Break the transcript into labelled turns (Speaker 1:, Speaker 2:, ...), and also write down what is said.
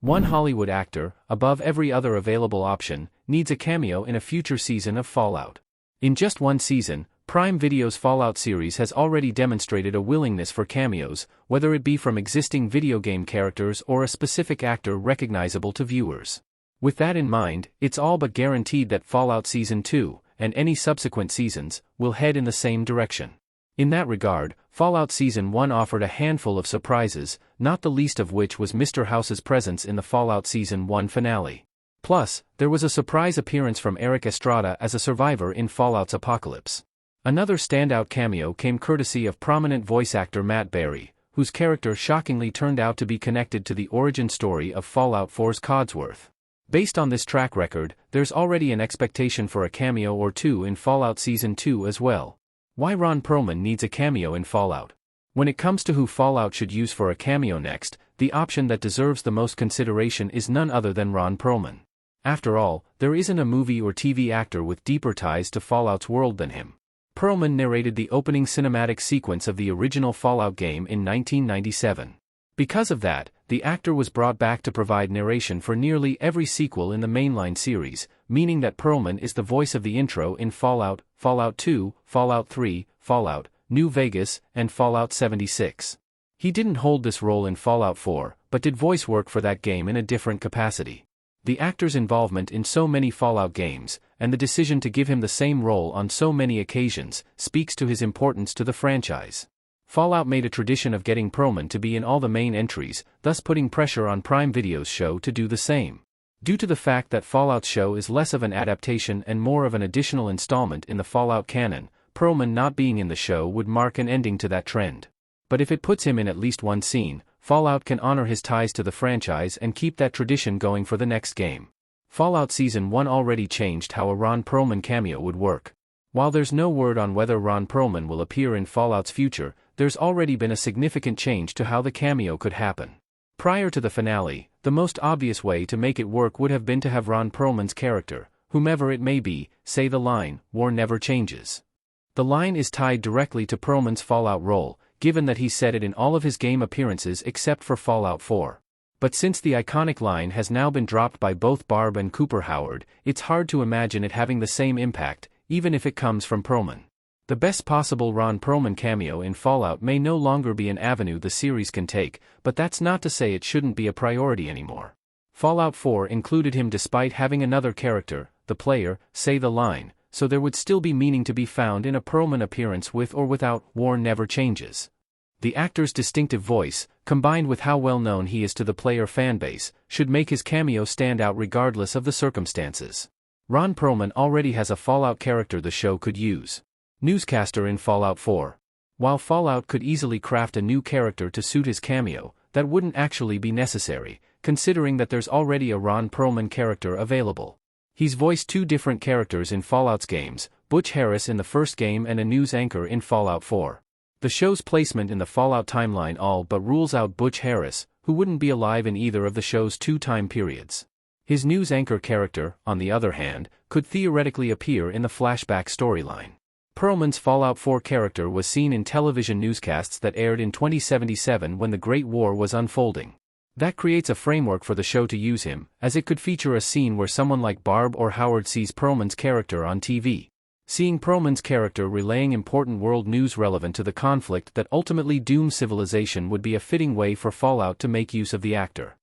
Speaker 1: One Hollywood actor, above every other available option, needs a cameo in a future season of Fallout. In just one season, Prime Video's Fallout series has already demonstrated a willingness for cameos, whether it be from existing video game characters or a specific actor recognizable to viewers. With that in mind, it's all but guaranteed that Fallout Season 2, and any subsequent seasons, will head in the same direction. In that regard, Fallout Season 1 offered a handful of surprises, not the least of which was Mr. House's presence in the Fallout Season 1 finale. Plus, there was a surprise appearance from Eric Estrada as a survivor in Fallout's Apocalypse. Another standout cameo came courtesy of prominent voice actor Matt Berry, whose character shockingly turned out to be connected to the origin story of Fallout 4's Codsworth. Based on this track record, there's already an expectation for a cameo or two in Fallout Season 2 as well. Why Ron Perlman needs a cameo in Fallout? When it comes to who Fallout should use for a cameo next, the option that deserves the most consideration is none other than Ron Perlman. After all, there isn't a movie or TV actor with deeper ties to Fallout's world than him. Perlman narrated the opening cinematic sequence of the original Fallout game in 1997. Because of that, the actor was brought back to provide narration for nearly every sequel in the mainline series, meaning that Perlman is the voice of the intro in Fallout, Fallout 2, Fallout 3, Fallout, New Vegas, and Fallout 76. He didn't hold this role in Fallout 4, but did voice work for that game in a different capacity. The actor's involvement in so many Fallout games, and the decision to give him the same role on so many occasions, speaks to his importance to the franchise. Fallout made a tradition of getting Perlman to be in all the main entries, thus putting pressure on Prime Video's show to do the same. Due to the fact that Fallout's show is less of an adaptation and more of an additional installment in the Fallout canon, Perlman not being in the show would mark an ending to that trend. But if it puts him in at least one scene, Fallout can honor his ties to the franchise and keep that tradition going for the next game. Fallout Season 1 already changed how a Ron Perlman cameo would work. While there's no word on whether Ron Perlman will appear in Fallout's future, there's already been a significant change to how the cameo could happen. Prior to the finale, the most obvious way to make it work would have been to have Ron Perlman's character, whomever it may be, say the line, "War never changes." The line is tied directly to Perlman's Fallout role, given that he said it in all of his game appearances except for Fallout 4. But since the iconic line has now been dropped by both Barb and Cooper Howard, it's hard to imagine it having the same impact, even if it comes from Perlman. The best possible Ron Perlman cameo in Fallout may no longer be an avenue the series can take, but that's not to say it shouldn't be a priority anymore. Fallout 4 included him despite having another character, the player, say the line, so there would still be meaning to be found in a Perlman appearance with or without "War never changes." The actor's distinctive voice, combined with how well known he is to the player fanbase, should make his cameo stand out regardless of the circumstances. Ron Perlman already has a Fallout character the show could use. Newscaster in Fallout 4. While Fallout could easily craft a new character to suit his cameo, that wouldn't actually be necessary, considering that there's already a Ron Perlman character available. He's voiced two different characters in Fallout's games, Butch Harris in the first game and a news anchor in Fallout 4. The show's placement in the Fallout timeline all but rules out Butch Harris, who wouldn't be alive in either of the show's two time periods. His news anchor character, on the other hand, could theoretically appear in the flashback storyline. Perlman's Fallout 4 character was seen in television newscasts that aired in 2077 when the Great War was unfolding. That creates a framework for the show to use him, as it could feature a scene where someone like Barb or Howard sees Perlman's character on TV. Seeing Perlman's character relaying important world news relevant to the conflict that ultimately doomed civilization would be a fitting way for Fallout to make use of the actor.